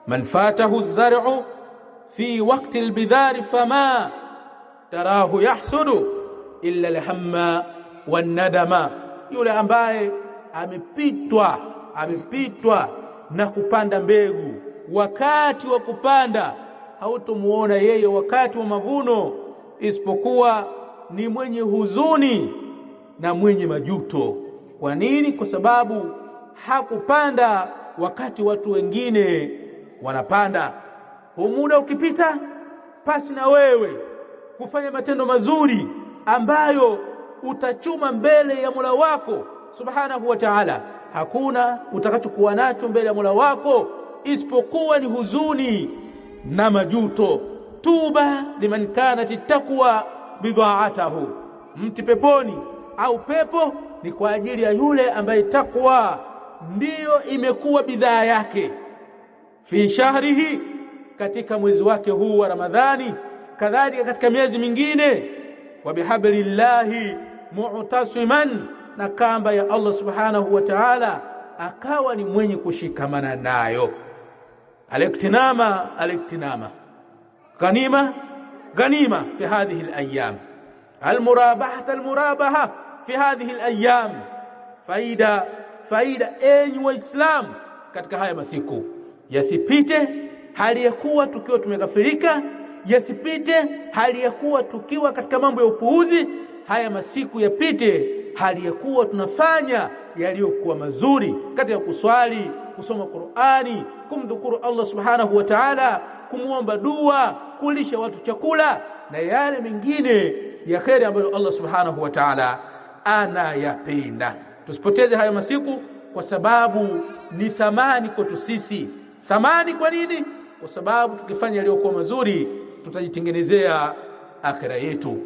man fatahu az-zar'u fi waqti al-bidhar fama tarahu yahsudu illa al-hamma wan-nadama, yule ambaye amepitwa na kupanda mbegu wakati wa kupanda, hautomuona yeye wakati wa mavuno, isipokuwa ni mwenye huzuni na mwenye majuto. Kwa nini? Kwa sababu hakupanda wakati watu wengine wanapanda. Huu muda ukipita pasi na wewe kufanya matendo mazuri ambayo utachuma mbele ya Mola wako Subhanahu wa Ta'ala, hakuna utakachokuwa nacho mbele ya Mola wako isipokuwa ni huzuni na majuto. Tuba liman kanat taqwa bidha'atahu, mti peponi au pepo ni kwa ajili ya yule ambaye takwa ndiyo imekuwa bidhaa yake. Fi shahrihi, katika mwezi wake huu wa Ramadhani, kadhalika katika miezi mingine. Wa bihablillahi mu'tasiman, na kamba ya Allah Subhanahu wa Ta'ala akawa ni mwenye kushikamana nayo. Al-iktinama ghanima fi hadhihi al-ayyam, al-murabaha fi hadhihi al-ayyam, faida enyi waislamu katika haya masiku. Yasipite hali ya kuwa tukiwa tumeghafirika, yasipite hali ya kuwa tukiwa katika mambo ya upuuzi. Haya masiku yapite hali ya kuwa tunafanya yaliyokuwa mazuri katika kuswali, kusoma Qur'ani, kumdhukuru Allah Subhanahu wa Ta'ala, kumuomba dua, kulisha watu chakula na yale mengine ya kheri ambayo Allah Subhanahu wa Ta'ala anayapenda. Tusipoteze haya masiku, kwa sababu ni thamani kwetu sisi. Thamani kwa nini? Kwa sababu tukifanya yaliyokuwa mazuri tutajitengenezea akhira yetu.